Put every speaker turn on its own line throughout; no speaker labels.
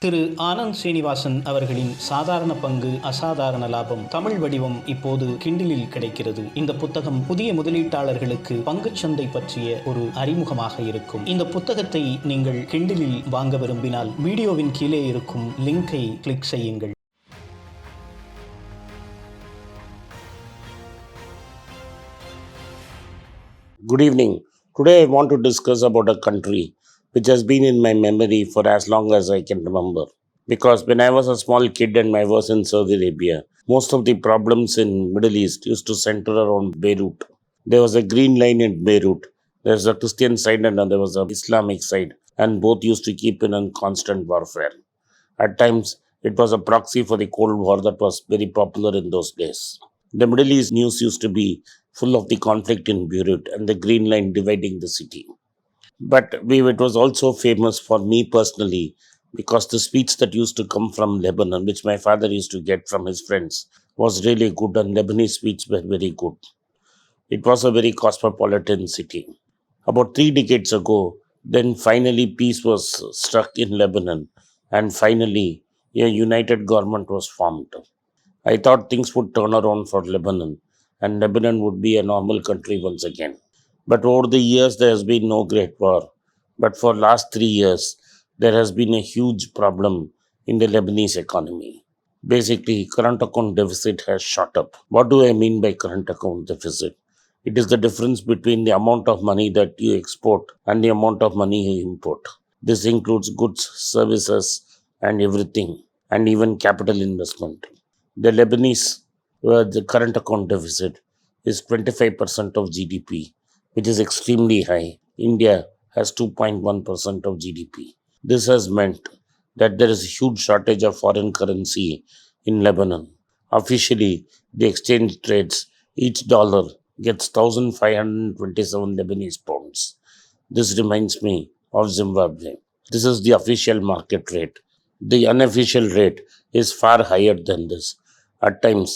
திரு ஆனந்த் ஸ்ரீனிவாசன் அவர்களின் சாதாரண பங்கு அசாதாரண லாபம் தமிழ் வடிவம் இப்போது கிண்டிலில் கிடைக்கிறது. இந்த புத்தகம் புதிய முதலீட்டாளர்களுக்கு பங்குச்சந்தை பற்றிய ஒரு அறிமுகமாக இருக்கும். இந்த புத்தகத்தை நீங்கள் கிண்டிலில் வாங்க விரும்பினால் வீடியோவின் கீழே இருக்கும் லிங்கை கிளிக் செய்யுங்கள்.
Good evening. Today I want to discuss about a country which has been in my memory for as long as I can remember. Because when I was a small kid and I was in Saudi Arabia, most of the problems in Middle East used to center around Beirut. There was a green line in Beirut. There was a Christian side and there was an Islamic side, and both used to keep in a constant warfare. At times, it was a proxy for the Cold War that was very popular in those days. The Middle East news used to be full of the conflict in Beirut and the green line dividing the city. But it was also famous for me personally because the speech that used to come from Lebanon, which my father used to get from his friends, was really good, and Lebanese speech were very good. It was a very cosmopolitan city. About 3 decades ago, then finally peace was struck in Lebanon, and finally a united government was formed. I thought things would turn around for Lebanon, and Lebanon would be a normal country once again. But over the years, there has been no great war. But for last 3 years, there has been a huge problem in the Lebanese economy. Basically, current account deficit has shot up. What do I mean by current account deficit? It is the difference between the amount of money that you export and the amount of money you import. This includes goods, services, and everything, and even capital investment. The Lebanese, the current account deficit is 25% of GDP, which is extremely high. India has 2.1% of GDP. This has meant that there is a huge shortage of foreign currency in Lebanon. Officially, the exchange trades, each dollar gets 1,527 Lebanese pounds. This reminds me of Zimbabwe. This is the official market rate. The unofficial rate is far higher than this. At times,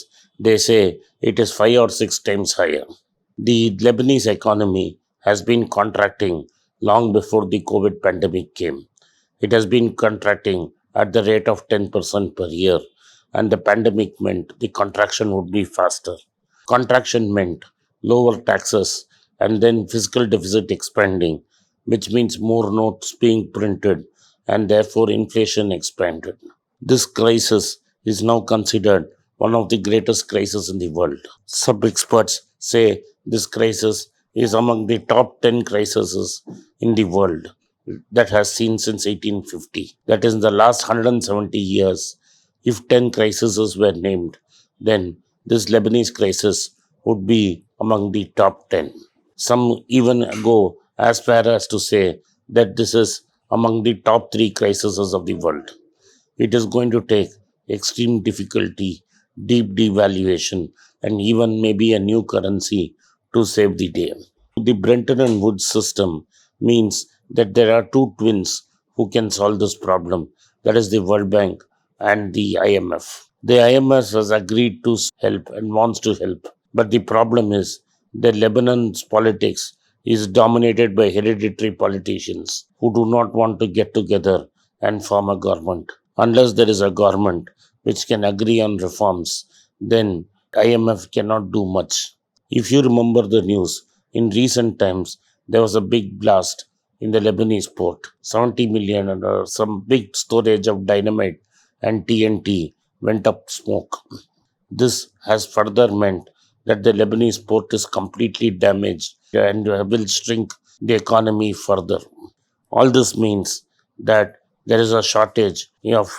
they say it is 5 or 6 times higher. The Lebanese economy has been contracting long before the COVID pandemic came. It has been contracting at the rate of 10% per year, and the pandemic meant the contraction would be faster. Contraction meant lower taxes and then fiscal deficit expanding, which means more notes being printed and therefore inflation expanded. This crisis is now considered one of the greatest crises in the world. Some experts say this crisis is among the top 10 crises in the world that has seen since 1850. That is, in the last 170 years, if 10 crises were named, then this Lebanese crisis would be among the top 10. Some even go as far as to say that this is among the top 3 crises of the world. It is going to take extreme difficulty, deep devaluation, and even maybe a new currency to save the day. The Bretton Woods system means that there are 2 twins who can solve this problem. That is the World Bank and the IMF. The IMF has agreed to help and wants to help. But the problem is that Lebanon's politics is dominated by hereditary politicians who do not want to get together and form a government. Unless there is a government which can agree on reforms, then IMF cannot do much. If you remember the news, in recent times, there was a big blast in the Lebanese port. 70 million and some big storage of dynamite and TNT went up smoke. This has further meant that the Lebanese port is completely damaged and will shrink the economy further. All this means that there is a shortage of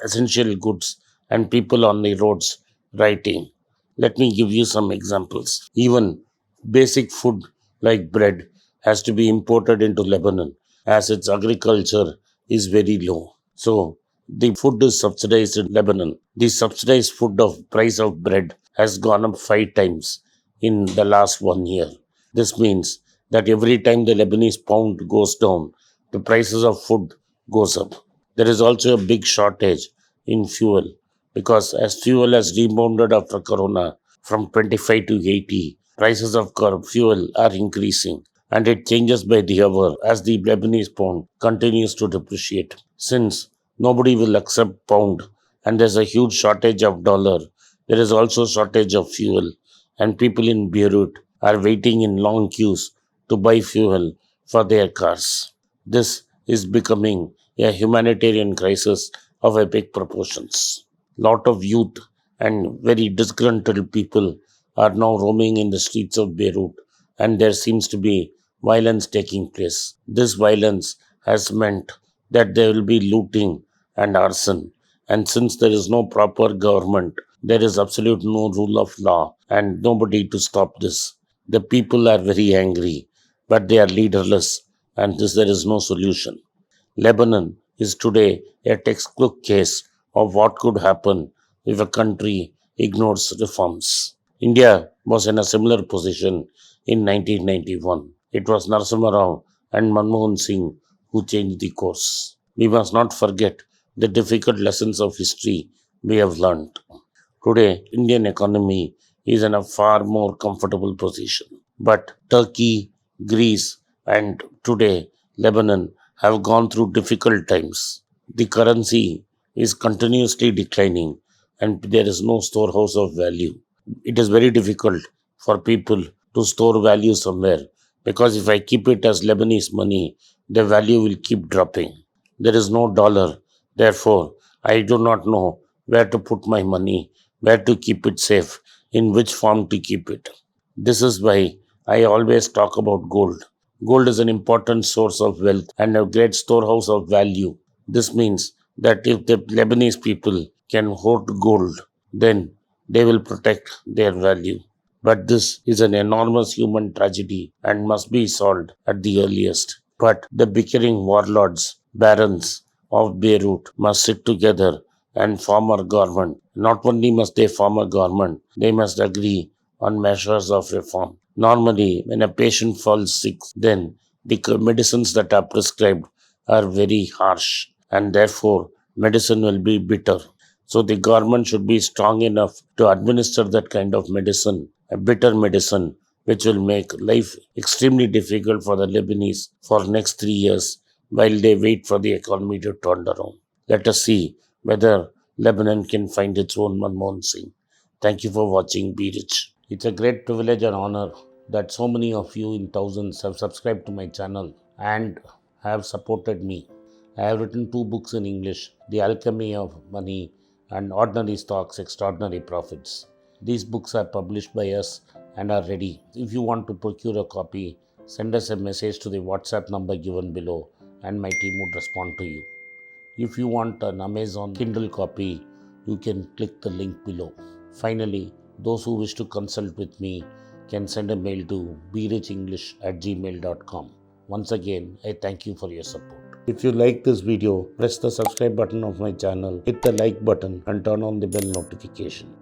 essential goods and people on the roads writing. Let me give you some examples. Even basic food like bread has to be imported into Lebanon as its agriculture is very low. So the food is subsidized in Lebanon. The subsidized food of price of bread has gone up 5 times in the last 1 year. This means that every time the Lebanese pound goes down, the prices of food goes up. There is also a big shortage in fuel because as fuel has rebounded after Corona from 25 to 80, prices of fuel are increasing, and it changes by the hour as the Lebanese pound continues to depreciate. Since Nobody will accept pound, and there's a huge shortage of dollar. There is also shortage of fuel, and people in Beirut are waiting in long queues to buy fuel for their cars. This is becoming a humanitarian crisis of epic proportions. Lot of youth and very disgruntled people are now roaming in the streets of Beirut, and there seems to be violence taking place. This violence has meant that there will be looting and arson. And since there is no proper government, there is absolute no rule of law and nobody to stop this. The people are very angry, but they are leaderless, and there is no solution. Lebanon is today a textbook case of what could happen if a country ignores reforms. India was in a similar position in 1991. It was Narasimha Rao and Manmohan Singh who changed the course. We must not forget the difficult lessons of history we have learned. Today, Indian economy is in a far more comfortable position. But Turkey, Greece, and today Lebanon have gone through difficult times. The currency is continuously declining and there is no storehouse of value. It is very difficult for people to store value somewhere because if I keep it as Lebanese money, the value will keep dropping. There is no dollar. Therefore, I do not know where to put my money, where to keep it safe, in which form to keep it. This is why I always talk about gold. Gold is an important source of wealth and a great storehouse of value. This means that if the Lebanese people can hoard gold, then they will protect their value. But this is an enormous human tragedy and must be solved at the earliest. But the bickering warlords, barons of Beirut must sit together and form a government. Not only must they form a government, they must agree on measures of reform. Normally, when a patient falls sick, then the medicines that are prescribed are very harsh and therefore medicine will be bitter. So the government should be strong enough to administer that kind of medicine, a bitter medicine, which will make life extremely difficult for the Lebanese for next 3 years while they wait for the economy to turn around. Let us see whether Lebanon can find its own Manmohan Singh. Thank you for watching. Be rich. It's a great privilege and honor that so many of you in thousands have subscribed to my channel and have supported me. I have written 2 books in English, The Alchemy of Money and Ordinary Stocks, Extraordinary Profits. These books are published by us and are ready. If you want to procure a copy, send us a message to the WhatsApp number given below and my team would respond to you. If you want an Amazon Kindle copy, you can click the link below. Finally, those who wish to consult with me can send a mail to berichenglish@gmail.com. Once again, I thank you for your support. If you like this video, press the subscribe button of my channel, hit the like button and turn on the bell notification.